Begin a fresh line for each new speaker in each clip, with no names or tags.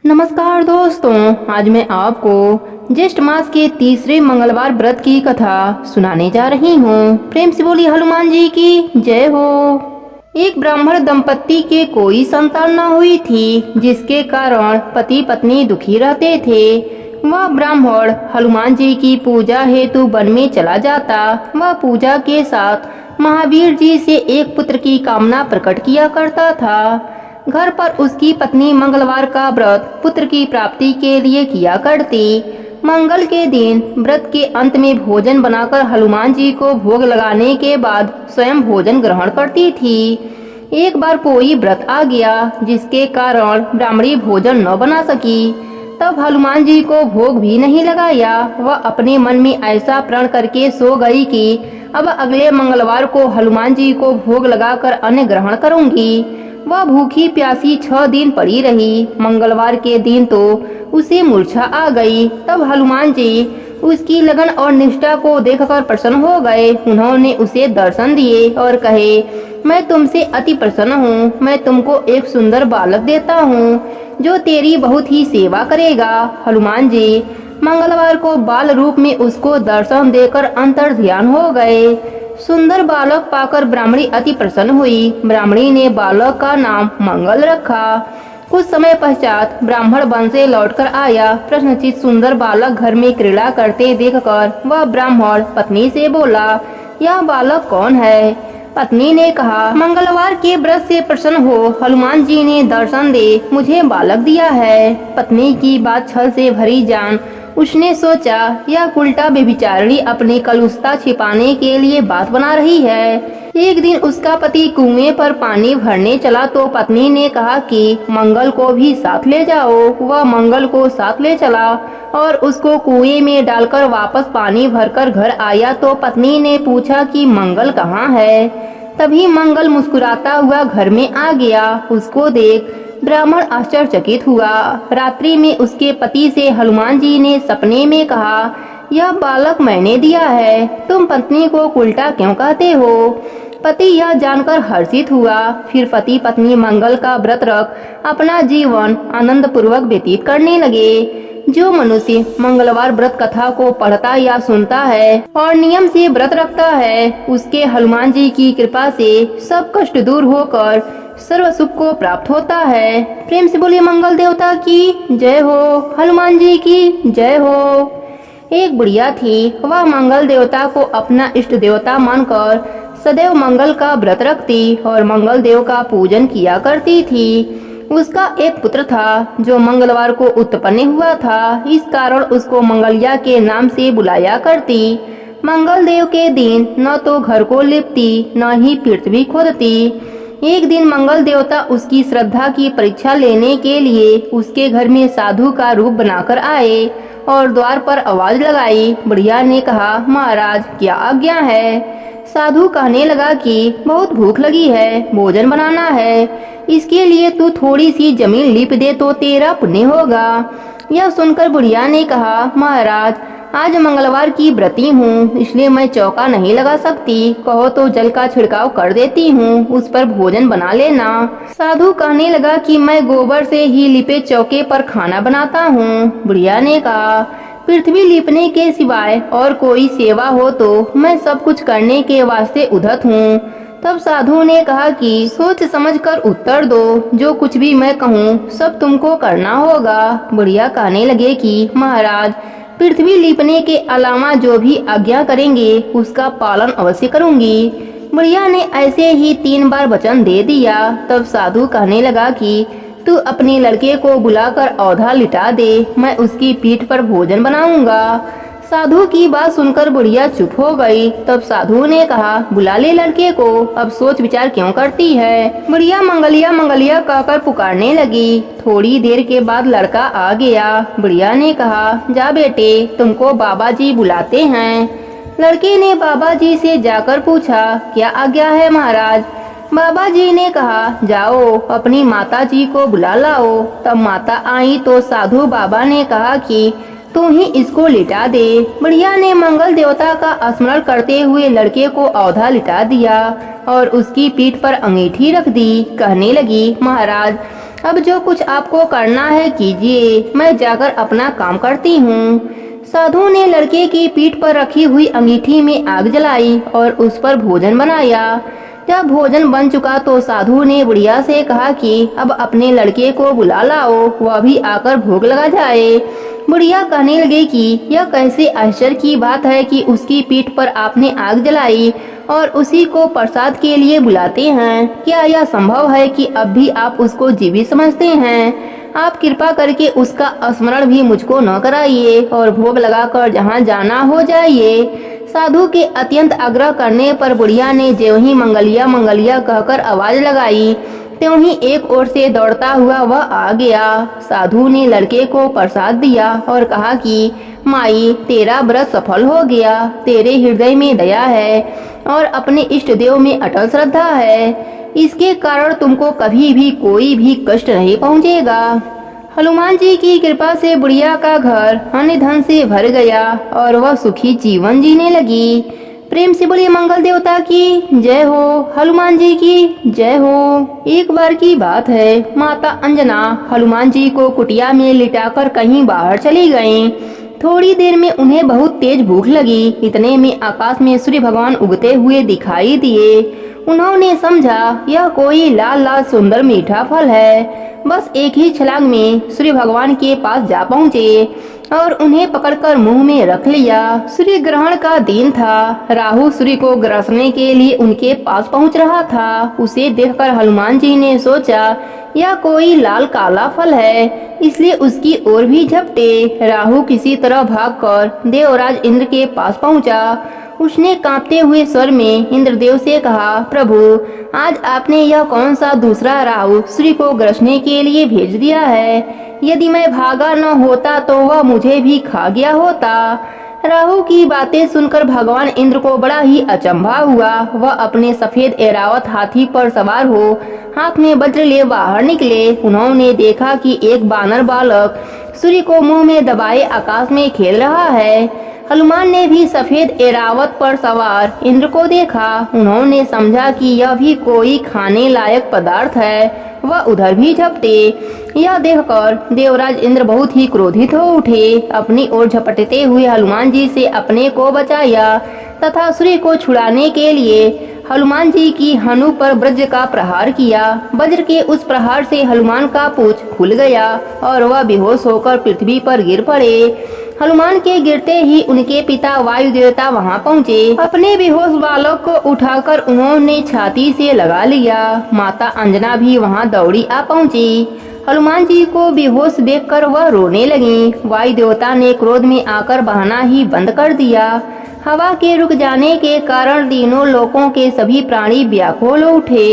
नमस्कार दोस्तों, आज मैं आपको ज्येष्ठ मास के तीसरे मंगलवार व्रत की कथा सुनाने जा रही हूँ। प्रेम से बोली हनुमान जी की जय हो। एक ब्राह्मण दंपत्ति के कोई संतान न हुई थी, जिसके कारण पति पत्नी दुखी रहते थे। वह ब्राह्मण हनुमान जी की पूजा हेतु वन में चला जाता। वह पूजा के साथ महावीर जी से एक पुत्र की कामना प्रकट किया करता था। घर पर उसकी पत्नी मंगलवार का व्रत पुत्र की प्राप्ति के लिए किया करती। मंगल के दिन व्रत के अंत में भोजन बनाकर हनुमान जी को भोग लगाने के बाद स्वयं भोजन ग्रहण करती थी। एक बार कोई व्रत आ गया, जिसके कारण ब्राह्मणी भोजन न बना सकी। तब हनुमान जी को भोग भी नहीं लगाया। वह अपने मन में ऐसा प्रण करके सो गई कि अब अगले मंगलवार को हनुमान जी को भोग लगाकर अन्न ग्रहण करूंगी। वह भूखी प्यासी 6 दिन पड़ी रही। मंगलवार के दिन तो उसे मूर्छा आ गई। तब हनुमान जी उसकी लगन और निष्ठा को देखकर प्रसन्न हो गए। उन्होंने उसे दर्शन दिए और कहे, मैं तुमसे अति प्रसन्न हूँ। मैं तुमको एक सुंदर बालक देता हूँ, जो तेरी बहुत ही सेवा करेगा। हनुमान जी मंगलवार को बाल रूप में उसको दर्शन देकर अंतर ध्यान हो गए। सुंदर बालक पाकर ब्राह्मणी अति प्रसन्न हुई। ब्राह्मणी ने बालक का नाम मंगल रखा। कुछ समय पश्चात ब्राह्मण वन से लौटकर आया। प्रश्नचित सुंदर बालक घर में क्रीड़ा करते देखकर वह ब्राह्मण पत्नी से बोला, यह बालक कौन है? पत्नी ने कहा, मंगलवार के व्रत से प्रसन्न हो हनुमान जी ने दर्शन दे मुझे बालक दिया है। पत्नी की बात छल से भरी जान उसने सोचा, यह उल्टा बेविचारणी अपनी कलुषता छिपाने के लिए बात बना रही है। एक दिन उसका पति कुएं पर पानी भरने चला तो पत्नी ने कहा कि मंगल को भी साथ ले जाओ। वह मंगल को साथ ले चला और उसको कुएं में डालकर वापस पानी भरकर घर आया तो पत्नी ने पूछा कि मंगल कहाँ है। तभी मंगल मुस्कुराता हुआ घर में आ गया। उसको देख ब्राह्मण आश्चर्यचकित हुआ। रात्रि में उसके पति से हनुमान जी ने सपने में कहा, यह बालक मैंने दिया है, तुम पत्नी को उल्टा क्यों कहते हो? पति यह जानकर हर्षित हुआ। फिर पति पत्नी मंगल का व्रत रख अपना जीवन आनंद पूर्वक व्यतीत करने लगे। जो मनुष्य मंगलवार व्रत कथा को पढ़ता या सुनता है और नियम से व्रत रखता है, उसके हनुमान जी की कृपा से सब कष्ट दूर होकर सर्व सुख को प्राप्त होता है। प्रेम से बोलिए मंगल देवता की जय हो, हनुमान जी की जय हो। एक बुढ़िया थी। वह मंगल देवता को अपना इष्ट देवता मानकर सदैव मंगल का व्रत रखती और मंगल देव का पूजन किया करती थी। उसका एक पुत्र था, जो मंगलवार को उत्पन्न हुआ था। इस कारण उसको मंगलिया के नाम से बुलाया करती। मंगल देव के दिन न तो घर को लिपती, न ही पृथ्वी खोदती। एक दिन मंगल देवता उसकी श्रद्धा की परीक्षा लेने के लिए उसके घर में साधु का रूप बनाकर आए और द्वार पर आवाज लगाई। बुढ़िया ने कहा, महाराज क्या आज्ञा है? साधु कहने लगा कि बहुत भूख लगी है, भोजन बनाना है। इसके लिए तू थोड़ी सी जमीन लीप दे तो तेरा पुण्य होगा। यह सुनकर बुढ़िया ने कहा, महाराज आज मंगलवार की व्रती हूँ, इसलिए मैं चौका नहीं लगा सकती। कहो तो जल का छिड़काव कर देती हूँ, उस पर भोजन बना लेना। साधु कहने लगा कि मैं गोबर से ही लिपे चौके पर खाना बनाता हूँ। बुढ़िया ने कहा, पृथ्वी लिपने के सिवाय और कोई सेवा हो तो मैं सब कुछ करने के वास्ते उद्धत हूँ। तब साधु ने कहा कि सोच समझकर उत्तर दो, जो कुछ भी मैं कहूँ सब तुमको करना होगा। बुढ़िया कहने लगे कि महाराज पृथ्वी लीपने के अलावा जो भी आज्ञा करेंगे उसका पालन अवश्य करूंगी। बुढ़िया ने ऐसे ही 3 बार वचन दे दिया। तब साधु कहने लगा कि तू अपने लड़के को बुलाकर औधा लिटा दे, मैं उसकी पीठ पर भोजन बनाऊंगा। साधु की बात सुनकर बुढ़िया चुप हो गई। तब साधु ने कहा, बुला ले लड़के को, अब सोच विचार क्यों करती है? बुढ़िया मंगलिया मंगलिया कहकर पुकारने लगी। थोड़ी देर के बाद लड़का आ गया। बुढ़िया ने कहा, जा बेटे, तुमको बाबा जी बुलाते हैं। लड़के ने बाबा जी से जाकर पूछा, क्या आज्ञा है महाराज? बाबा जी ने कहा, जाओ अपनी माता जी को बुला लाओ। तब माता आई तो साधु बाबा ने कहा कि तू ही इसको लिटा दे। बुढ़िया ने मंगल देवता का स्मरण करते हुए लड़के को औधा लिटा दिया और उसकी पीठ पर अंगीठी रख दी। कहने लगी, महाराज अब जो कुछ आपको करना है कीजिए, मैं जाकर अपना काम करती हूँ। साधु ने लड़के की पीठ पर रखी हुई अंगीठी में आग जलाई और उस पर भोजन बनाया। जब भोजन बन चुका तो साधु ने बुढ़िया से कहा कि अब अपने लड़के को बुला लाओ, वह भी आकर भोग लगा जाए। बुढ़िया कहने लगी कि यह कैसे आश्चर्य की बात है कि उसकी पीठ पर आपने आग जलाई और उसी को प्रसाद के लिए बुलाते हैं। क्या यह संभव है कि अब भी आप उसको जीवित समझते हैं? आप कृपा करके उसका स्मरण भी मुझको न कराइए और भोग लगाकर जहाँ जाना हो जाइए। साधु के अत्यंत आग्रह करने पर बुढ़िया ने ज्यों ही मंगलिया मंगलिया कहकर आवाज लगाई, त्यों ही एक ओर से दौड़ता हुआ वह आ गया। साधु ने लड़के को प्रसाद दिया और कहा कि माई, तेरा व्रत सफल हो गया। तेरे हृदय में दया है और अपने इष्ट देव में अटल श्रद्धा है, इसके कारण तुमको कभी भी कोई भी कष्ट नहीं पहुंचेगा। हनुमान जी की कृपा से बुढ़िया का घर अन्न धन से भर गया और वह सुखी जीवन जीने लगी। प्रेम से बोलिए मंगल देवता की जय हो, हनुमान जी की जय हो। एक बार की बात है, माता अंजना हनुमान जी को कुटिया में लिटाकर कहीं बाहर चली गईं। थोड़ी देर में उन्हें बहुत तेज भूख लगी। इतने में आकाश में सूर्य भगवान उगते हुए दिखाई दिए। उन्होंने समझा यह कोई लाल लाल सुंदर मीठा फल है। बस एक ही छलांग में सूर्य भगवान के पास जा पहुँचे और उन्हें पकड़कर मुंह में रख लिया। सूर्य ग्रहण का दिन था। राहु सूर्य को ग्रासने के लिए उनके पास पहुंच रहा था। उसे देखकर हनुमान जी ने सोचा यह कोई लाल काला फल है, इसलिए उसकी ओर भी झपटे। राहु किसी तरह भागकर देवराज इंद्र के पास पहुंचा। उसने कांपते हुए स्वर में इंद्रदेव से कहा, प्रभु, आज आपने यह कौन सा दूसरा राहु सूर्य को ग्रसने के लिए भेज दिया है? यदि मैं भागा न होता तो वह मुझे भी खा गया होता। राहु की बातें सुनकर भगवान इंद्र को बड़ा ही अचंभा हुआ। वह अपने सफेद ऐरावत हाथी पर सवार हो हाथ में वज्र लिए बाहर निकले। उन्होंने देखा कि एक बानर बालक सूर्य को मुंह में दबाए आकाश में खेल रहा है। हनुमान ने भी सफेद ऐरावत पर सवार इंद्र को देखा। उन्होंने समझा कि यह भी कोई खाने लायक पदार्थ है। वह उधर भी झपटे। यह देखकर देवराज इंद्र बहुत ही क्रोधित हो उठे। अपनी ओर झपटते हुए हनुमान जी से अपने को बचाया तथा सूर्य को छुड़ाने के लिए हनुमान जी की हनु पर वज्र का प्रहार किया। वज्र के उस प्रहार से हनुमान का पूंछ खुल गया और वह बेहोश होकर पृथ्वी पर गिर पड़े। हनुमान के गिरते ही उनके पिता वायु देवता वहां पहुंचे। अपने बेहोश बालक को उठाकर उन्होंने छाती से लगा लिया। माता अंजना भी वहां दौड़ी आ पहुंची। हनुमान जी को बेहोश देखकर वह रोने लगी। वायु देवता ने क्रोध में आकर बहाना ही बंद कर दिया। हवा के रुक जाने के कारण तीनों लोकों के सभी प्राणी व्याकुल हो उठे।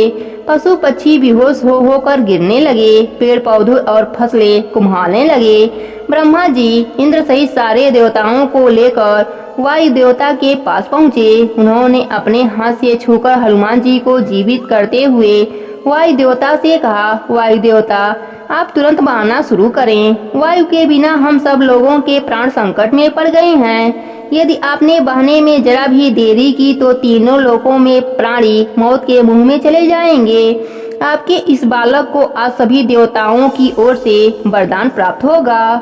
पशु पक्षी बेहोश हो होकर गिरने लगे। पेड़ पौधे और फसलें कुम्हाने लगे। ब्रह्मा जी इंद्र सहित सारे देवताओं को लेकर वायु देवता के पास पहुँचे। उन्होंने अपने हाथ से छूकर हनुमान जी को जीवित करते हुए वायु देवता से कहा, वायु देवता, आप तुरंत बहाना शुरू करें। वायु के बिना हम सब लोगों के प्राण संकट में पड़ गए हैं। यदि आपने बहाने में जरा भी देरी की तो तीनों लोकों में प्राणी मौत के मुंह में चले जाएंगे। आपके इस बालक को आज सभी देवताओं की ओर से वरदान प्राप्त होगा।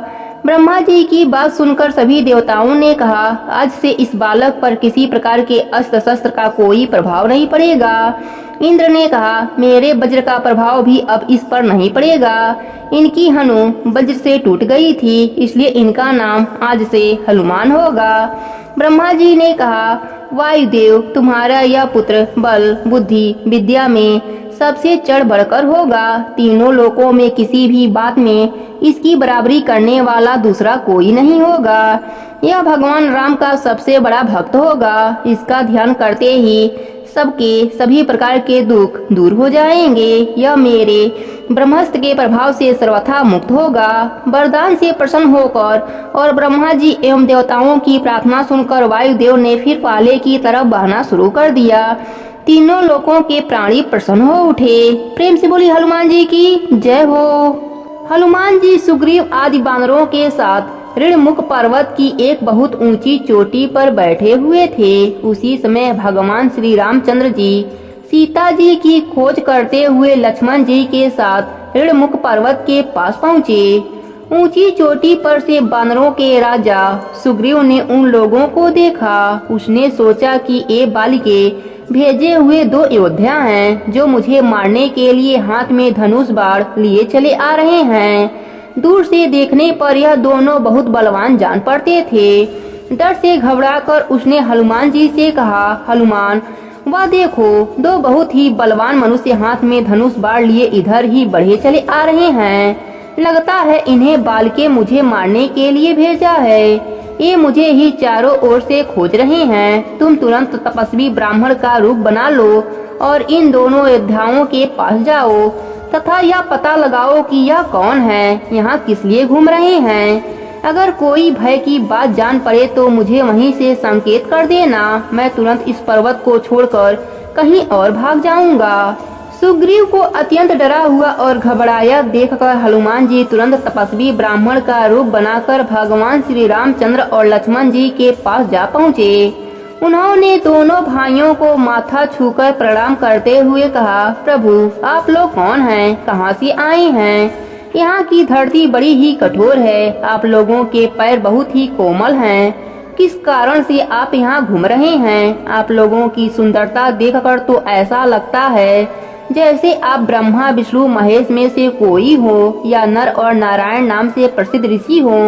ब्रह्मा जी की बात सुनकर सभी देवताओं ने कहा, आज से इस बालक पर किसी प्रकार के अस्त्र शस्त्र का कोई प्रभाव नहीं पड़ेगा। इंद्र ने कहा, मेरे वज्र का प्रभाव भी अब इस पर नहीं पड़ेगा। इनकी हनु वज्र से टूट गई थी, इसलिए इनका नाम आज से हनुमान होगा। ब्रह्मा जी ने कहा, वायुदेव, तुम्हारा यह पुत्र बल बुद्धि विद्या में सबसे चढ़ बढ़कर होगा। तीनों लोकों में किसी भी बात में इसकी बराबरी करने वाला दूसरा कोई नहीं होगा। यह भगवान राम का सबसे बड़ा भक्त होगा। इसका ध्यान करते ही सबके सभी प्रकार के दुख दूर हो जाएंगे। यह मेरे ब्रह्मास्त्र के प्रभाव से सर्वथा मुक्त होगा। वरदान से प्रसन्न होकर और ब्रह्मा जी एवं देवताओं की प्रार्थना सुनकर वायुदेव ने फिर पहले की तरफ बहना शुरू कर दिया। तीनों लोकों के प्राणी प्रसन्न हो उठे। प्रेम से बोली हनुमान जी की जय हो। हनुमान जी सुग्रीव आदि बानरों के साथ ऋणमुख पर्वत की एक बहुत ऊंची चोटी पर बैठे हुए थे। उसी समय भगवान श्री रामचंद्र जी सीता जी की खोज करते हुए लक्ष्मण जी के साथ ऋणमुख पर्वत के पास पहुँचे। ऊंची चोटी पर से बानरों के राजा सुग्रीव ने उन लोगों को देखा। उसने सोचा कि ये बालिके भेजे हुए 2 योद्धा हैं जो मुझे मारने के लिए हाथ में धनुष बाण लिए चले आ रहे हैं। दूर से देखने पर यह दोनों बहुत बलवान जान पड़ते थे। डर से घबराकर उसने हनुमान जी से कहा, हनुमान, वह देखो, 2 बहुत ही बलवान मनुष्य हाथ में धनुष बाण लिए इधर ही बढ़े चले आ रहे हैं। लगता है इन्हें बालके मुझे मारने के लिए भेजा है। ये मुझे ही चारों ओर से खोज रहे हैं। तुम तुरंत तपस्वी ब्राह्मण का रूप बना लो और इन दोनों योद्धाओं के पास जाओ तथा यह पता लगाओ कि यह कौन है, यहाँ किस लिए घूम रहे हैं। अगर कोई भय की बात जान पड़े तो मुझे वहीं से संकेत कर देना। मैं तुरंत इस पर्वत को छोड़कर कहीं और भाग जाऊंगा। सुग्रीव को अत्यंत डरा हुआ और घबराया देखकर हनुमान जी तुरंत तपस्वी ब्राह्मण का रूप बनाकर भगवान श्री रामचंद्र और लक्ष्मण जी के पास जा पहुँचे। उन्होंने दोनों भाइयों को माथा छूकर प्रणाम करते हुए कहा, प्रभु, आप लोग कौन हैं? कहाँ से आए हैं? यहाँ की धरती बड़ी ही कठोर है। आप लोगों के पैर बहुत ही कोमल हैं। किस कारण से आप यहाँ घूम रहे हैं? आप लोगों की सुंदरता देखकर तो ऐसा लगता है जैसे आप ब्रह्मा विष्णु महेश में से कोई हो या नर और नारायण नाम से प्रसिद्ध ऋषि हो।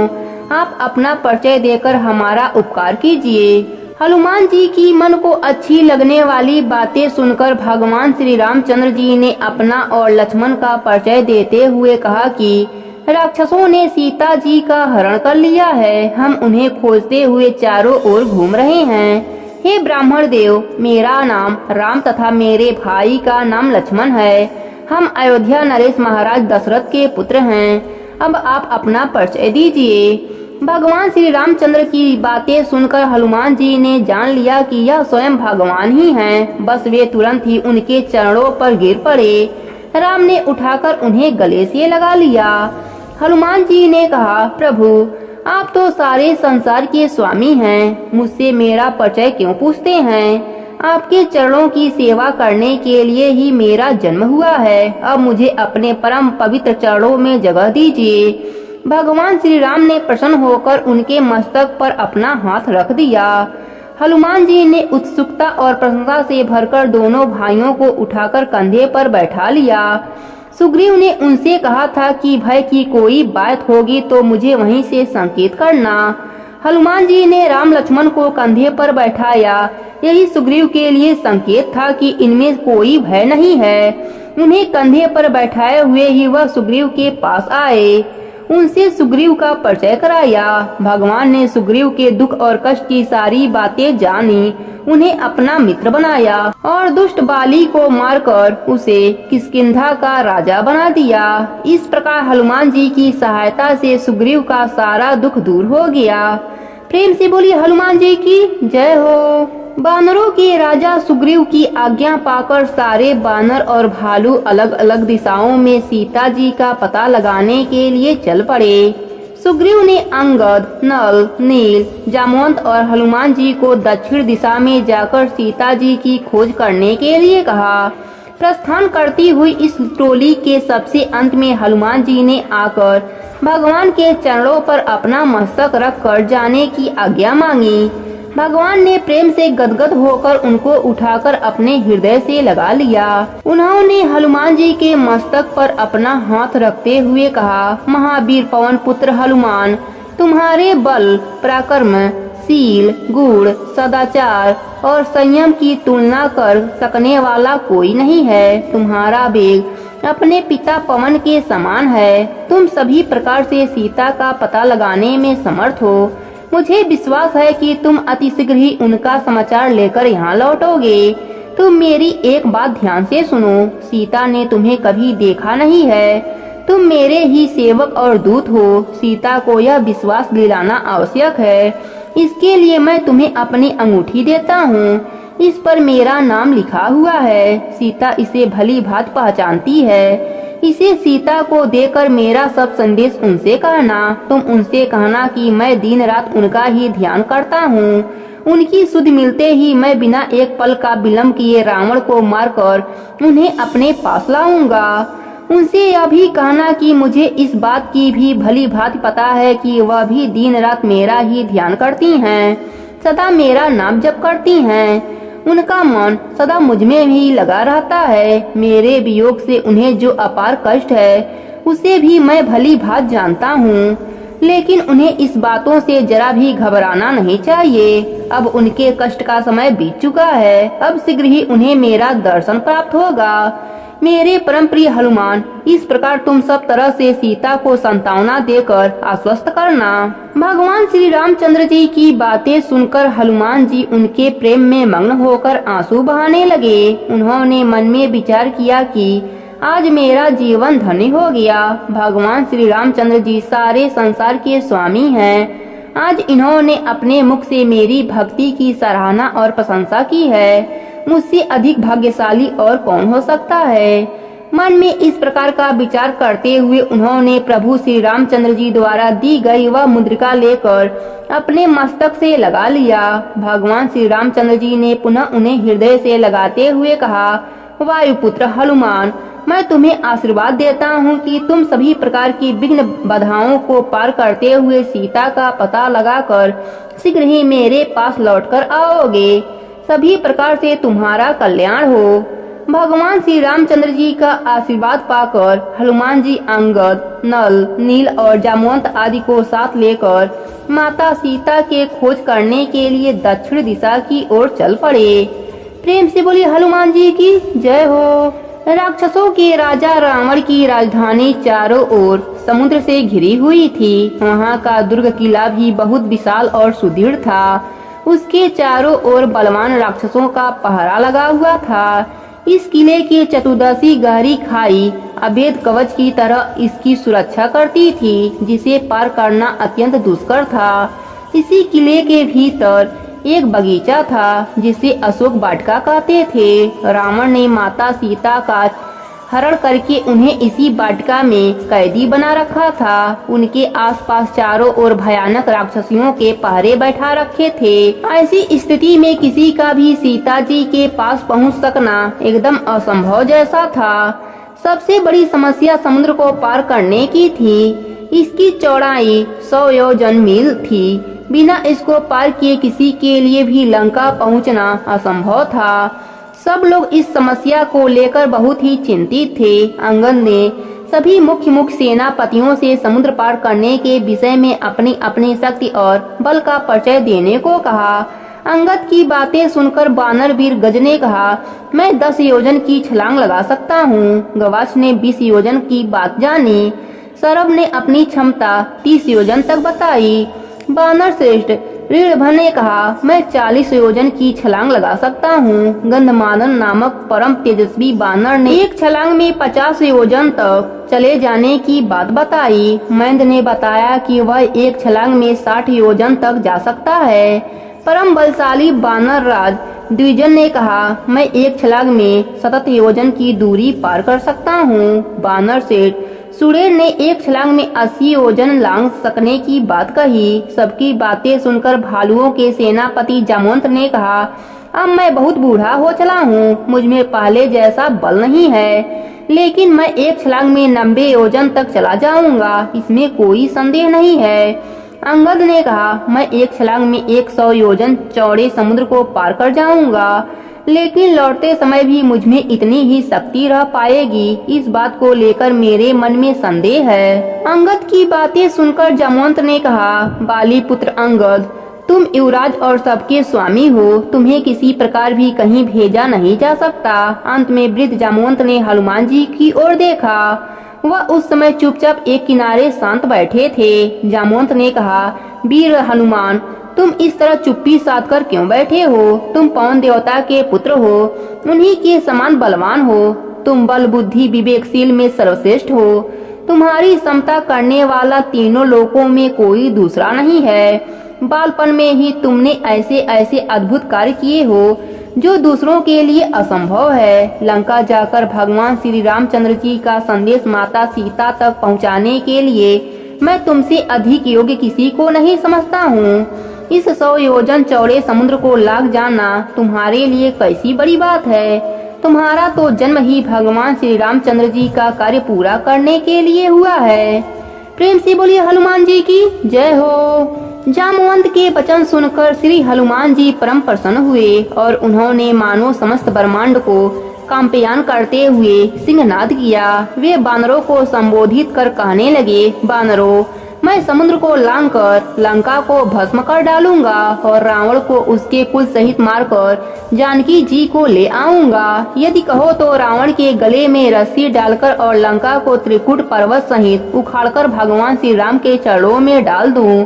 आप अपना परिचय देकर हमारा उपकार कीजिए। हनुमान जी की मन को अच्छी लगने वाली बातें सुनकर भगवान श्री रामचंद्र जी ने अपना और लक्ष्मण का परिचय देते हुए कहा कि राक्षसों ने सीता जी का हरण कर लिया है। हम उन्हें खोजते हुए चारों ओर घूम रहे हैं। हे ब्राह्मण देव, मेरा नाम राम तथा मेरे भाई का नाम लक्ष्मण है। हम अयोध्या नरेश महाराज दशरथ के पुत्र हैं। अब आप अपना परिचय दीजिए। भगवान श्री रामचंद्र की बातें सुनकर हनुमान जी ने जान लिया कि यह स्वयं भगवान ही हैं। बस वे तुरंत ही उनके चरणों पर गिर पड़े। राम ने उठाकर उन्हें गले से लगा लिया। हनुमान जी ने कहा, प्रभु, आप तो सारे संसार के स्वामी हैं। मुझसे मेरा परिचय क्यों पूछते हैं? आपके चरणों की सेवा करने के लिए ही मेरा जन्म हुआ है। अब मुझे अपने परम पवित्र चरणों में जगह दीजिए। भगवान श्री राम ने प्रसन्न होकर उनके मस्तक पर अपना हाथ रख दिया। हनुमान जी ने उत्सुकता और प्रशंसा से भरकर दोनों भाइयों को उठाकर कंधे पर बैठा लिया। सुग्रीव ने उनसे कहा था कि भय की कोई बात होगी तो मुझे वहीं से संकेत करना। हनुमान जी ने राम लक्ष्मण को कंधे पर बैठाया। यही सुग्रीव के लिए संकेत था कि इनमें कोई भय नहीं है। उन्हें कंधे पर बैठाए हुए ही वह सुग्रीव के पास आए। उनसे सुग्रीव का परिचय कराया। भगवान ने सुग्रीव के दुख और कष्ट की सारी बातें जानी, उन्हें अपना मित्र बनाया और दुष्ट बाली को मारकर उसे किष्किंधा का राजा बना दिया। इस प्रकार हनुमान जी की सहायता से सुग्रीव का सारा दुख दूर हो गया। प्रेम से बोली हनुमान जी की जय हो। बानरों के राजा सुग्रीव की आज्ञा पाकर सारे बानर और भालू अलग अलग दिशाओं में सीता जी का पता लगाने के लिए चल पड़े। सुग्रीव ने अंगद, नल, नील, जामवंत और हनुमान जी को दक्षिण दिशा में जाकर सीता जी की खोज करने के लिए कहा। प्रस्थान करती हुई इस टोली के सबसे अंत में हनुमान जी ने आकर भगवान के चरणों पर अपना मस्तक रख कर जाने की आज्ञा मांगी। भगवान ने प्रेम से गदगद होकर उनको उठाकर अपने हृदय से लगा लिया। उन्होंने हनुमान जी के मस्तक पर अपना हाथ रखते हुए कहा, महावीर पवन पुत्र हनुमान, तुम्हारे बल, पराक्रम, शील, गुण, सदाचार और संयम की तुलना कर सकने वाला कोई नहीं है। तुम्हारा वेग अपने पिता पवन के समान है। तुम सभी प्रकार से सीता का पता लगाने में समर्थ हो। मुझे विश्वास है कि तुम अतिशीघ्र ही उनका समाचार लेकर यहाँ लौटोगे। तुम मेरी एक बात ध्यान से सुनो। सीता ने तुम्हें कभी देखा नहीं है। तुम मेरे ही सेवक और दूत हो। सीता को यह विश्वास दिलाना आवश्यक है। इसके लिए मैं तुम्हें अपनी अंगूठी देता हूँ। इस पर मेरा नाम लिखा हुआ है। सीता इसे भली भांति पहचानती है। इसे सीता को देकर मेरा सब संदेश उनसे कहना। तुम उनसे कहना कि मैं दिन रात उनका ही ध्यान करता हूँ। उनकी सुध मिलते ही मैं बिना एक पल का विलंब किए रावण को मारकर उन्हें अपने पास लाऊंगा। उनसे यह भी कहना कि मुझे इस बात की भी भली भांति पता है कि वह भी दिन रात मेरा ही ध्यान करती हैं, सदा मेरा नाम जप करती हैं। उनका मन सदा मुझ में ही लगा रहता है। मेरे वियोग से उन्हें जो अपार कष्ट है उसे भी मैं भली भांति जानता हूँ, लेकिन उन्हें इस बातों से जरा भी घबराना नहीं चाहिए। अब उनके कष्ट का समय बीत चुका है, अब शीघ्र ही उन्हें मेरा दर्शन प्राप्त होगा। मेरे परम प्रिय हनुमान, इस प्रकार तुम सब तरह से सीता को सांत्वना देकर आश्वस्त करना। भगवान श्री रामचंद्र जी की बातें सुनकर हनुमान जी उनके प्रेम में मग्न होकर आंसू बहाने लगे। उन्होंने मन में विचार किया कि आज मेरा जीवन धन्य हो गया। भगवान श्री रामचंद्र जी सारे संसार के स्वामी हैं। आज इन्होंने अपने मुख से मेरी भक्ति की सराहना और प्रशंसा की है। मुझसे अधिक भाग्यशाली और कौन हो सकता है। मन में इस प्रकार का विचार करते हुए उन्होंने प्रभु श्री रामचंद्र जी द्वारा दी गई वह मुद्रिका लेकर अपने मस्तक से लगा लिया। भगवान श्री रामचंद्र जी ने पुनः उन्हें हृदय से लगाते हुए कहा, वायुपुत्र हनुमान, मैं तुम्हें आशीर्वाद देता हूँ कि तुम सभी प्रकार की विघ्न बाधाओं को पार करते हुए सीता का पता लगाकर शीघ्र ही मेरे पास लौटकर आओगे। सभी प्रकार से तुम्हारा कल्याण हो। भगवान श्री रामचंद्र जी का आशीर्वाद पाकर हनुमान जी अंगद, नल, नील और जामवंत आदि को साथ लेकर माता सीता के खोज करने के लिए दक्षिण दिशा की ओर चल पड़े। प्रेम से बोली हनुमान जी की जय हो। राक्षसों के राजा रावण की राजधानी चारों ओर समुद्र से घिरी हुई थी। वहाँ का दुर्ग किला भी बहुत विशाल और सुदृढ़ था। उसके चारों ओर बलवान राक्षसों का पहरा लगा हुआ था। इस किले की चतुर्दशी गहरी खाई अभेद कवच की तरह इसकी सुरक्षा करती थी, जिसे पार करना अत्यंत दुष्कर था। इसी किले के भीतर एक बगीचा था, जिसे अशोक वाटिका कहते थे। रावण ने माता सीता का हरण करके उन्हें इसी वाटिका में कैदी बना रखा था। उनके आसपास चारों ओर भयानक राक्षसियों के पहरे बैठा रखे थे। ऐसी स्थिति में किसी का भी सीता जी के पास पहुंच सकना एकदम असंभव जैसा था। सबसे बड़ी समस्या समुद्र को पार करने की थी। इसकी चौड़ाई 100 योजन मील थी। बिना इसको पार किए किसी के लिए भी लंका पहुंचना असंभव था। सब लोग इस समस्या को लेकर बहुत ही चिंतित थे। अंगद ने सभी मुख्य सेनापतियों से समुद्र पार करने के विषय में अपनी अपनी शक्ति और बल का परिचय देने को कहा। अंगद की बातें सुनकर बानर वीर गज ने कहा, मैं 10 योजन की छलांग लगा सकता हूँ। गवाक्ष ने 20 योजन की बात जानी। सरभ ने अपनी क्षमता 30 योजन तक बताई। बानर श्रेष्ठ ऋषभ ने कहा, मैं 40 योजन की छलांग लगा सकता हूँ। गंधमादन नामक परम तेजस्वी बानर ने एक छलांग में 50 योजन तक चले जाने की बात बताई। महेंद्र ने बताया कि वह एक छलांग में 60 योजन तक जा सकता है। परम बलशाली बानर राज द्विजन ने कहा, मैं एक छलांग में 70 योजन की दूरी पार कर सकता हूँ। बानर सेठ सुरेर ने एक छलांग में 80 योजन लांग सकने की बात कही। सबकी बातें सुनकर भालुओं के सेनापति जामवंत ने कहा, अब मैं बहुत बूढ़ा हो चला हूँ, मुझ में पहले जैसा बल नहीं है, लेकिन मैं एक छलांग में 90 योजन तक चला जाऊंगा, इसमें कोई संदेह नहीं है। अंगद ने कहा, मैं एक छलांग में 100 योजन चौड़े समुद्र को पार कर जाऊंगा, लेकिन लौटते समय भी मुझ में इतनी ही शक्ति रह पाएगी, इस बात को लेकर मेरे मन में संदेह है। अंगद की बातें सुनकर जामवंत ने कहा, बाली पुत्र अंगद, तुम युवराज और सबके स्वामी हो, तुम्हें किसी प्रकार भी कहीं भेजा नहीं जा सकता। अंत में वृद्ध जामवंत ने हनुमान जी की ओर देखा। वह उस समय चुपचाप एक किनारे शांत बैठे थे। जामवंत ने कहा, वीर हनुमान, तुम इस तरह चुप्पी साध कर क्यों बैठे हो? तुम पवन देवता के पुत्र हो, उन्हीं के समान बलवान हो। तुम बल बुद्धि विवेकशील में सर्वश्रेष्ठ हो। तुम्हारी समता करने वाला तीनों लोकों में कोई दूसरा नहीं है। बालपन में ही तुमने ऐसे ऐसे अद्भुत कार्य किए हो जो दूसरों के लिए असंभव है। लंका जाकर भगवान श्री रामचंद्र जी का संदेश माता सीता तक पहुंचाने के लिए मैं तुमसे अधिक योग्य किसी को नहीं समझता हूँ। इस 100 योजन चौड़े समुद्र को लांघ जाना तुम्हारे लिए कैसी बड़ी बात है। तुम्हारा तो जन्म ही भगवान श्री रामचंद्र जी का कार्य पूरा करने के लिए हुआ है। प्रेम से बोलिए हनुमान जी की जय हो। जामवंत के वचन सुनकर श्री हनुमान जी परम प्रसन्न हुए और उन्होंने मानो समस्त ब्रह्मांड को कांपयान करते हुए सिंहनाद किया। वे बानरों को संबोधित कर कहने लगे, बानरों, मैं समुद्र को लांघकर लंका को भस्म कर डालूंगा और रावण को उसके कुल सहित मारकर जानकी जी को ले आऊंगा। यदि कहो तो रावण के गले में रस्सी डालकर और लंका को त्रिकुट पर्वत सहित उखाड़कर भगवान श्री राम के चरणों में डाल दूं।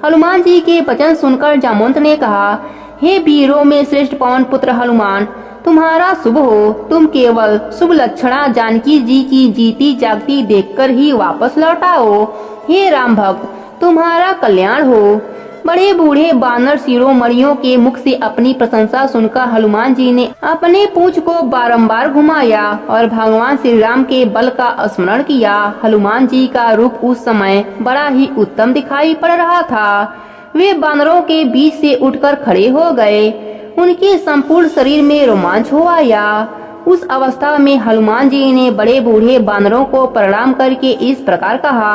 हनुमान जी के वचन सुनकर जामवंत ने कहा, हे वीरों में श्रेष्ठ पवन पुत्र हनुमान, तुम्हारा शुभ हो। तुम केवल शुभ लक्षणा जानकी जी की जीती जागती देखकर ही वापस लौट आओ। हे राम भक्त, तुम्हारा कल्याण हो। बड़े बूढ़े बानर शिरोमणियों के मुख से अपनी प्रशंसा सुनकर हनुमान जी ने अपने पूंछ को बारंबार घुमाया और भगवान श्री राम के बल का स्मरण किया। हनुमान जी का रूप उस समय बड़ा ही उत्तम दिखाई पड़ रहा था। वे बानरों के बीच से उठकर खड़े हो गए। उनके संपूर्ण शरीर में रोमांच हो आया। उस अवस्था में हनुमान जी ने बड़े बूढ़े बानरों को प्रणाम करके इस प्रकार कहा,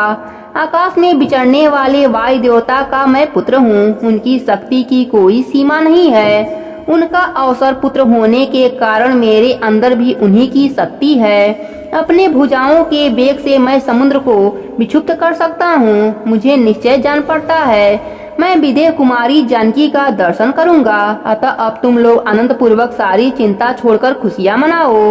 आकाश में विचरने वाले वायु देवता का मैं पुत्र हूँ। उनकी शक्ति की कोई सीमा नहीं है। उनका अवसर पुत्र होने के कारण मेरे अंदर भी उन्हीं की शक्ति है। अपने भुजाओं के वेग से मैं समुद्र को विक्षुब्ध कर सकता हूँ। मुझे निश्चय जान पड़ता है मैं विदेह कुमारी जानकी का दर्शन करूंगा। अतः अब तुम लोग आनंद पूर्वक सारी चिंता छोड़कर खुशियाँ मनाओ।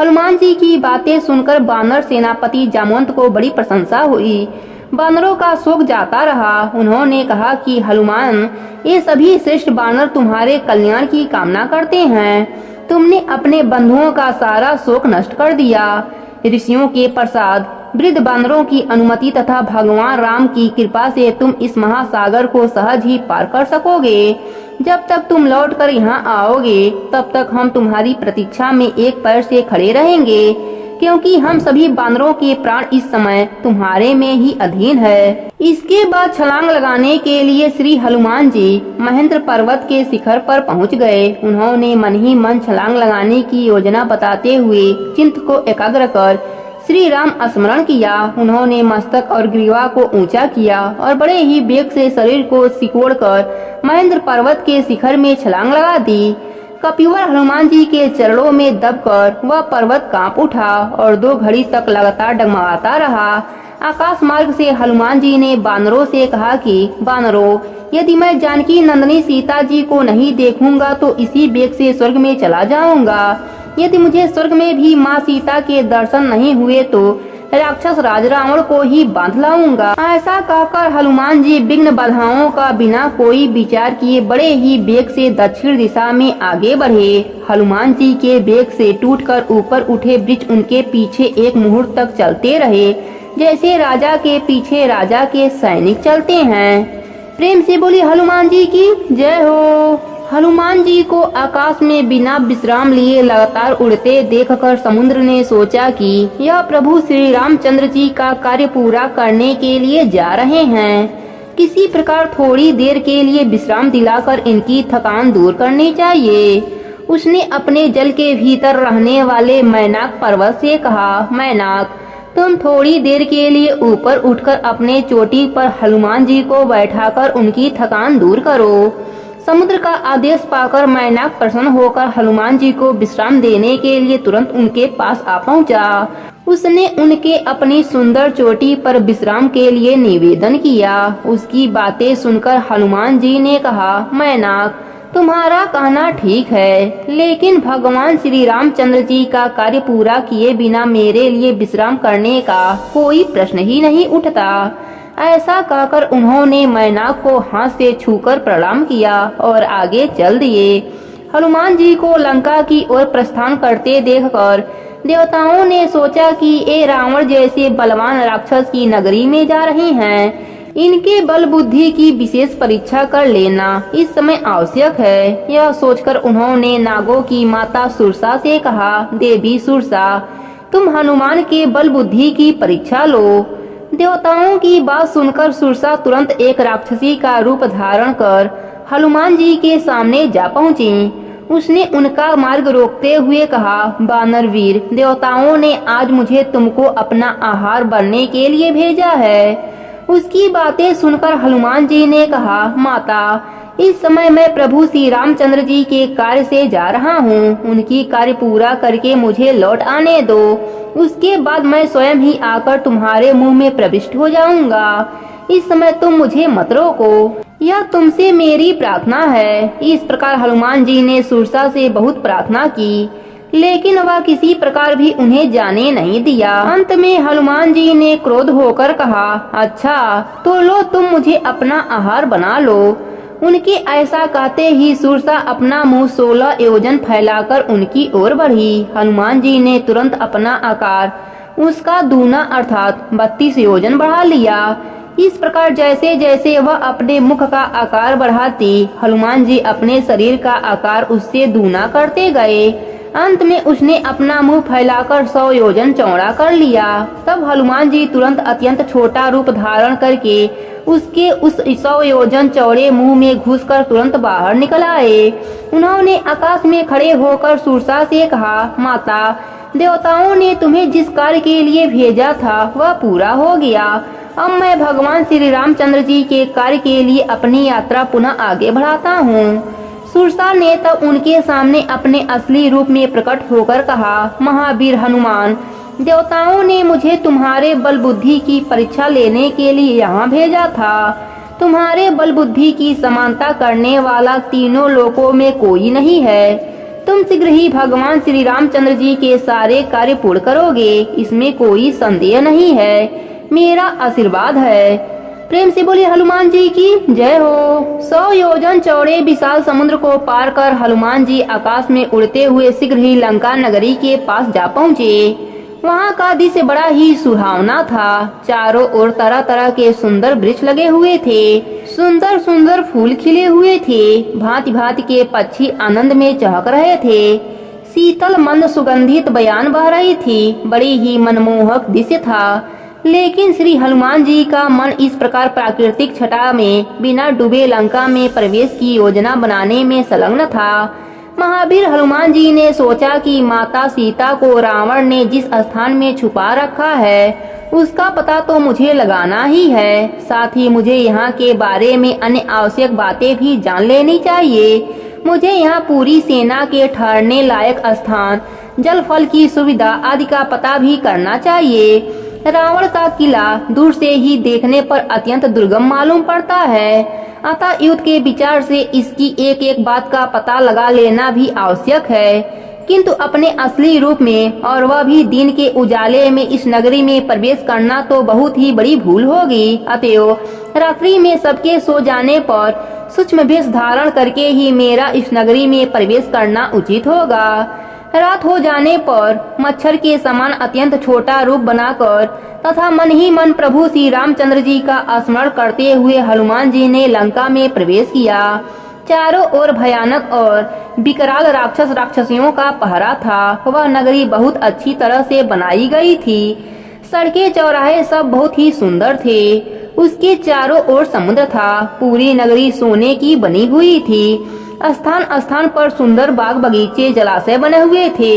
हनुमान जी की बातें सुनकर बानर सेनापति जामवंत को बड़ी प्रशंसा हुई। बानरों का शोक जाता रहा। उन्होंने कहा कि हनुमान, ये सभी श्रेष्ठ बानर तुम्हारे कल्याण की कामना करते हैं। तुमने अपने बंधुओं का सारा शोक नष्ट कर दिया। ऋषियों के प्रसाद, वृद्ध बानरों की अनुमति तथा भगवान राम की कृपा से तुम इस महासागर को सहज ही पार कर सकोगे। जब तक तुम लौटकर यहाँ आओगे तब तक हम तुम्हारी प्रतीक्षा में एक पैर से खड़े रहेंगे, क्योंकि हम सभी बानरों के प्राण इस समय तुम्हारे में ही अधीन है। इसके बाद छलांग लगाने के लिए श्री हनुमान जी महेंद्र पर्वत के शिखर पर पहुंच गए। उन्होंने मन ही मन छलांग लगाने की योजना बताते हुए चित्त को एकाग्र कर श्री राम स्मरण किया। उन्होंने मस्तक और ग्रीवा को ऊंचा किया और बड़े ही वेग से शरीर को सिकोड़कर महेंद्र पर्वत के शिखर में छलांग लगा दी। कपिवर हनुमान जी के चरणों में दबकर वह पर्वत कांप उठा और 2 घड़ी तक लगातार डगमगाता रहा। आकाश मार्ग से हनुमान जी ने बानरों से कहा कि बानरों, यदि मैं जानकी नंदनी सीता जी को नहीं देखूंगा तो इसी वेग से स्वर्ग में चला जाऊंगा। यदि मुझे स्वर्ग में भी माँ सीता के दर्शन नहीं हुए तो राक्षस राज रावण को ही बांध लाऊंगा। ऐसा कहकर हनुमान जी विघ्न बाधाओं का बिना कोई विचार किए बड़े ही वेग से दक्षिण दिशा में आगे बढ़े। हनुमान जी के वेग से टूटकर ऊपर उठे वृक्ष उनके पीछे एक मुहूर्त तक चलते रहे, जैसे राजा के पीछे राजा के सैनिक चलते हैं। प्रेम से बोली हनुमान जी की जय हो। हनुमान जी को आकाश में बिना विश्राम लिए लगातार उड़ते देखकर समुद्र ने सोचा कि यह प्रभु श्री रामचंद्र जी का कार्य पूरा करने के लिए जा रहे हैं। किसी प्रकार थोड़ी देर के लिए विश्राम दिलाकर इनकी थकान दूर करनी चाहिए। उसने अपने जल के भीतर रहने वाले मैनाक पर्वत से कहा, मैनाक, तुम थोड़ी देर के लिए ऊपर उठकर अपने चोटी पर हनुमान जी को बैठाकर उनकी थकान दूर करो। समुद्र का आदेश पाकर मैनाक प्रसन्न होकर हनुमान जी को विश्राम देने के लिए तुरंत उनके पास आ पहुंचा। उसने उनके अपनी सुंदर चोटी पर विश्राम के लिए निवेदन किया। उसकी बातें सुनकर हनुमान जी ने कहा, मैनाक, तुम्हारा कहना ठीक है, लेकिन भगवान श्री रामचंद्र जी का कार्य पूरा किए बिना मेरे लिए विश्राम करने का कोई प्रश्न ही नहीं उठता। ऐसा कहकर उन्होंने मैनाक को हाथ से छूकर प्रणाम किया और आगे चल दिए। हनुमान जी को लंका की ओर प्रस्थान करते देखकर देवताओं ने सोचा कि ये रावण जैसे बलवान राक्षस की नगरी में जा रहे हैं। इनके बल बुद्धि की विशेष परीक्षा कर लेना इस समय आवश्यक है। यह सोचकर उन्होंने नागों की माता सुरसा से कहा, देवी सुरसा, तुम हनुमान के बल बुद्धि की परीक्षा लो। देवताओं की बात सुनकर सुरसा तुरंत एक राक्षसी का रूप धारण कर हनुमान जी के सामने जा पहुंची। उसने उनका मार्ग रोकते हुए कहा, बानर वीर, देवताओं ने आज मुझे तुमको अपना आहार बनने के लिए भेजा है। उसकी बातें सुनकर हनुमान जी ने कहा, माता, इस समय मैं प्रभु श्री रामचंद्र जी के कार्य से जा रहा हूँ। उनकी कार्य पूरा करके मुझे लौट आने दो। उसके बाद मैं स्वयं ही आकर तुम्हारे मुंह में प्रविष्ट हो जाऊंगा। इस समय तुम मुझे मत रोको, यह तुमसे मेरी प्रार्थना है। इस प्रकार हनुमान जी ने सुरसा से बहुत प्रार्थना की, लेकिन वह किसी प्रकार भी उन्हें जाने नहीं दिया। अंत में हनुमान जी ने क्रोध होकर कहा, अच्छा तो लो, तुम मुझे अपना आहार बना लो। उनके ऐसा कहते ही सुरसा अपना मुंह 16 योजन फैलाकर उनकी ओर बढ़ी। हनुमान जी ने तुरंत अपना आकार उसका दूना अर्थात 32 योजन बढ़ा लिया। इस प्रकार जैसे जैसे वह अपने मुख का आकार बढ़ाती, हनुमान जी अपने शरीर का आकार उससे दूना करते गए। अंत में उसने अपना मुंह फैलाकर 100 योजन चौड़ा कर लिया। तब हनुमान जी तुरंत अत्यंत छोटा रूप धारण करके उसके उस 100 योजन चौड़े मुंह में घुसकर तुरंत बाहर निकल आए। उन्होंने आकाश में खड़े होकर सुरसा से कहा, माता, देवताओं ने तुम्हें जिस कार्य के लिए भेजा था वह पूरा हो गया। अब मैं भगवान श्री रामचंद्र जी के कार्य के लिए अपनी यात्रा पुनः आगे बढ़ाता हूँ। सुरसा ने तब उनके सामने अपने असली रूप में प्रकट होकर कहा, महावीर हनुमान, देवताओं ने मुझे तुम्हारे बल बुद्धि की परीक्षा लेने के लिए यहाँ भेजा था। तुम्हारे बल बुद्धि की समानता करने वाला तीनों लोकों में कोई नहीं है। तुम शीघ्र ही भगवान श्री रामचंद्र जी के सारे कार्य पूर्ण करोगे, इसमें कोई संदेह नहीं है। मेरा आशीर्वाद है। प्रेम से बोलिए हनुमान जी की जय हो। 100 योजन चौड़े विशाल समुद्र को पार कर हनुमान जी आकाश में उड़ते हुए शीघ्र ही लंका नगरी के पास जा पहुँचे। वहाँ का दृश्य बड़ा ही सुहावना था। चारों ओर तरह तरह के सुंदर वृक्ष लगे हुए थे, सुंदर सुंदर फूल खिले हुए थे, भांति भांति के पक्षी आनंद में चहक रहे थे। शीतल मंद सुगंधित बयान बह रही थी। बड़ी ही मनमोहक दृश्य था। लेकिन श्री हनुमान जी का मन इस प्रकार प्राकृतिक छटा में बिना डूबे लंका में प्रवेश की योजना बनाने में संलग्न था। महावीर हनुमान जी ने सोचा कि माता सीता को रावण ने जिस स्थान में छुपा रखा है उसका पता तो मुझे लगाना ही है। साथ ही मुझे यहाँ के बारे में अन्य आवश्यक बातें भी जान लेनी चाहिए। मुझे यहाँ पूरी सेना के ठहरने लायक स्थान, जल फल की सुविधा आदि का पता भी करना चाहिए। रावण का किला दूर से ही देखने पर अत्यंत दुर्गम मालूम पड़ता है, अतः युद्ध के विचार से इसकी एक एक बात का पता लगा लेना भी आवश्यक है। किंतु अपने असली रूप में और वह भी दिन के उजाले में इस नगरी में प्रवेश करना तो बहुत ही बड़ी भूल होगी। अतएव रात्रि में सबके सो जाने पर सूक्ष्म वेश धारण करके ही मेरा इस नगरी में प्रवेश करना उचित होगा। रात हो जाने पर मच्छर के समान अत्यंत छोटा रूप बनाकर तथा मन ही मन प्रभु श्री रामचंद्र जी का स्मरण करते हुए हनुमान जी ने लंका में प्रवेश किया। चारों ओर भयानक और विकराल राक्षस राक्षसियों का पहरा था। वह नगरी बहुत अच्छी तरह से बनाई गई थी। सड़कें चौराहे सब बहुत ही सुंदर थे। उसके चारों ओर समुद्र था। पूरी नगरी सोने की बनी हुई थी। स्थान स्थान पर सुंदर बाग बगीचे जलाशय बने हुए थे।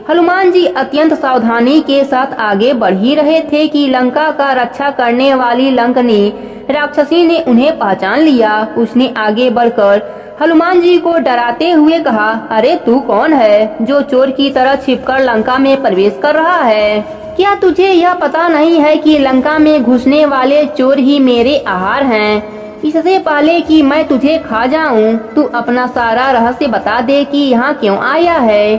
हनुमान जी अत्यंत सावधानी के साथ आगे बढ़ ही रहे थे कि लंका का रक्षा करने वाली लंकनी राक्षसी ने उन्हें पहचान लिया। उसने आगे बढ़कर हनुमान जी को डराते हुए कहा, अरे तू कौन है जो चोर की तरह छिपकर लंका में प्रवेश कर रहा है? क्या तुझे यह पता नहीं है कि लंका में घुसने वाले चोर ही मेरे आहार हैं? इससे पहले कि मैं तुझे खा जाऊं, तू अपना सारा रहस्य बता दे कि यहाँ क्यों आया है।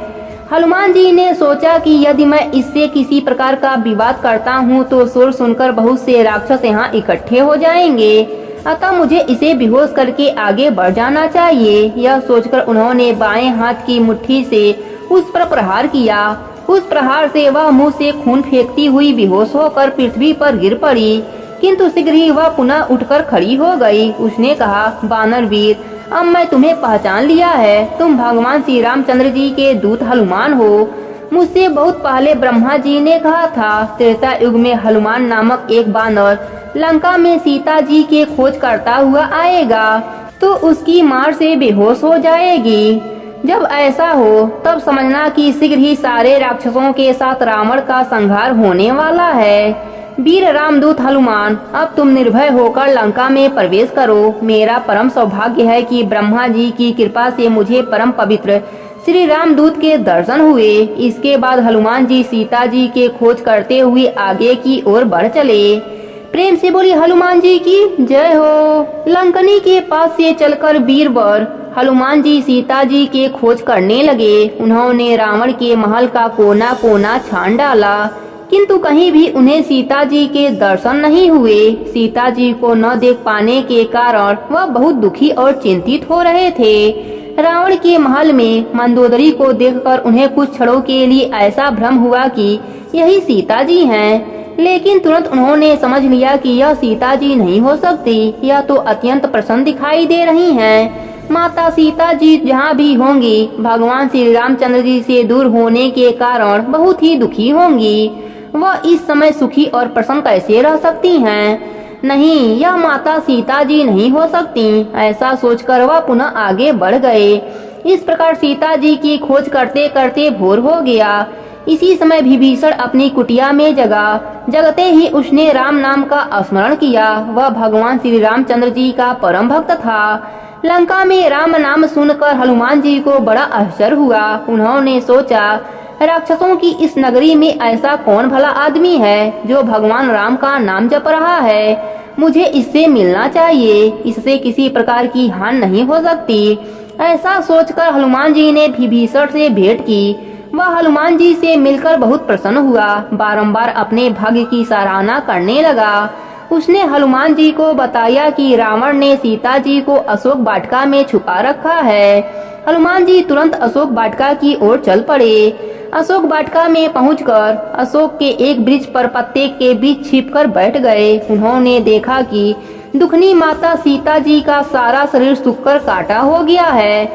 हनुमान जी ने सोचा कि यदि मैं इससे किसी प्रकार का विवाद करता हूँ तो शोर सुनकर बहुत से राक्षस यहाँ इकट्ठे हो जाएंगे, अतः मुझे इसे बेहोश करके आगे बढ़ जाना चाहिए। यह सोचकर उन्होंने बाएं हाथ की मुट्ठी से उस पर प्रहार किया। उस प्रहार से वह मुंह से खून फेंकती हुई बेहोश होकर पृथ्वी पर गिर पड़ी, किंतु शीघ्र ही वह पुनः उठकर खड़ी हो गई। उसने कहा, बानर वीर, अब मैं तुम्हें पहचान लिया है। तुम भगवान श्री रामचंद्र जी के दूत हनुमान हो। मुझसे बहुत पहले ब्रह्मा जी ने कहा था, त्रेता युग में हनुमान नामक एक बानर लंका में सीता जी के खोज करता हुआ आएगा तो उसकी मार से बेहोश हो जाएगी। जब ऐसा हो तब समझना कि शीघ्र ही सारे राक्षसों के साथ रावण का संहार होने वाला है। वीर रामदूत हनुमान, अब तुम निर्भय होकर लंका में प्रवेश करो। मेरा परम सौभाग्य है कि ब्रह्मा जी की कृपा से मुझे परम पवित्र श्री रामदूत के दर्शन हुए। इसके बाद हनुमान जी सीता जी के खोज करते हुए आगे की ओर बढ़ चले। प्रेम से बोली हनुमान जी की जय हो। लंकनी के पास से चलकर वीरवर हनुमान जी सीता जी के खोज करने लगे। उन्होंने रावण के महल का कोना कोना छान डाला, किंतु कहीं भी उन्हें सीता जी के दर्शन नहीं हुए। सीता जी को न देख पाने के कारण वह बहुत दुखी और चिंतित हो रहे थे। रावण के महल में मंदोदरी को देखकर उन्हें कुछ क्षणों के लिए ऐसा भ्रम हुआ कि यही सीता जी हैं, लेकिन तुरंत उन्होंने समझ लिया कि यह सीता जी नहीं हो सकती। यह तो अत्यंत प्रसन्न दिखाई दे रही हैं। माता सीता जी जहाँ भी होंगी, भगवान श्री रामचंद्र जी से दूर होने के कारण बहुत ही दुखी होंगी। वह इस समय सुखी और प्रसन्न कैसे रह सकती हैं? नहीं, यह माता सीता जी नहीं हो सकती। ऐसा सोचकर वह पुनः आगे बढ़ गए। इस प्रकार सीता जी की खोज करते करते भोर हो गया। इसी समय विभीषण अपनी कुटिया में जगा। जगते ही उसने राम नाम का स्मरण किया। वह भगवान श्री रामचंद्र जी का परम भक्त था। लंका में राम नाम सुनकर हनुमान जी को बड़ा आश्चर्य हुआ। उन्होंने सोचा, राक्षसों की इस नगरी में ऐसा कौन भला आदमी है जो भगवान राम का नाम जप रहा है। मुझे इससे मिलना चाहिए, इससे किसी प्रकार की हानि नहीं हो सकती। ऐसा सोचकर हनुमान जी ने विभीषण से भेंट की। वह हनुमान जी से मिलकर बहुत प्रसन्न हुआ, बारंबार अपने भाग्य की सराहना करने लगा। उसने हनुमान जी को बताया कि रावण ने सीता जी को अशोक वाटिका में छुपा रखा है। हनुमान जी तुरंत अशोक वाटिका की ओर चल पड़े। अशोक वाटिका में पहुंचकर अशोक के एक वृक्ष पर पत्ते के बीच छिपकर बैठ गए। उन्होंने देखा कि दुखनी माता सीता जी का सारा शरीर सूखकर काटा हो गया है।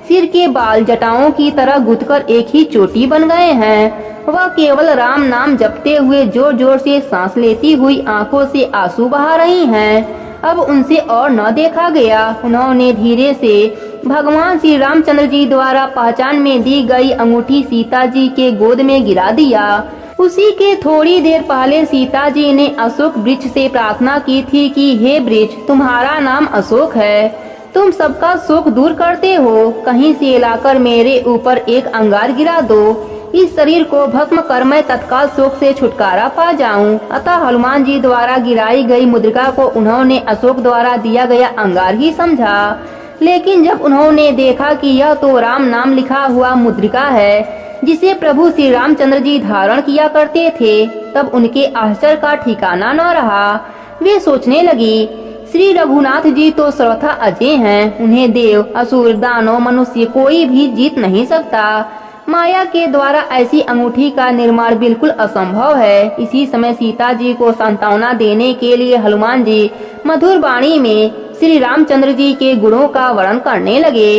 सिर के बाल जटाओं की तरह गुथकर एक ही चोटी बन गए हैं। वह केवल राम नाम जपते हुए जोर जोर से सांस लेती हुई आंखों से आंसू बहा रही हैं। अब उनसे और न देखा गया। उन्होंने धीरे से भगवान श्री रामचंद्र जी द्वारा पहचान में दी गई अंगूठी सीता जी के गोद में गिरा दिया। उसी के थोड़ी देर पहले सीता जी ने अशोक वृक्ष से प्रार्थना की थी कि हे वृक्ष, तुम्हारा नाम अशोक है, तुम सबका शोक दूर करते हो, कहीं से लाकर मेरे ऊपर एक अंगार गिरा दो। इस शरीर को भस्म कर मैं तत्काल शोक से छुटकारा पा जाऊं। अतः हनुमान जी द्वारा गिराई गई मुद्रिका को उन्होंने अशोक द्वारा दिया गया अंगार ही समझा। लेकिन जब उन्होंने देखा कि यह तो राम नाम लिखा हुआ मुद्रिका है जिसे प्रभु श्री रामचंद्र जी धारण किया करते थे, तब उनके आश्चर्य का ठिकाना न रहा। वे सोचने लगी, श्री रघुनाथ जी तो सर्वथा अजय हैं, उन्हें देव, असुर, दानव, मनुष्य कोई भी जीत नहीं सकता। माया के द्वारा ऐसी अंगूठी का निर्माण बिल्कुल असंभव है। इसी समय सीता जी को सांत्वना देने के लिए हनुमान जी मधुर वाणी में श्री रामचंद्र जी के गुणों का वर्णन करने लगे।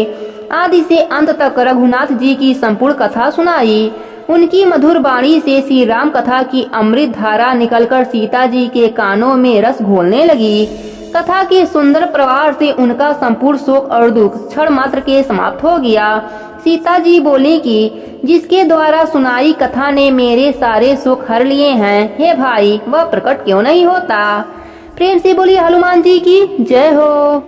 आदि से अंत तक रघुनाथ जी की संपूर्ण कथा सुनाई। उनकी मधुर वाणी से श्री राम कथा की अमृत धारा निकलकर सीता जी के कानों में रस घोलने लगी। कथा के सुंदर प्रवाह से उनका संपूर्ण शोक और दुख क्षण मात्र के समाप्त हो गया। सीता जी बोली कि जिसके द्वारा सुनाई कथा ने मेरे सारे सुख हर लिए हैं, हे भाई वह प्रकट क्यों नहीं होता। प्रेम से बोली हनुमान जी की जय हो।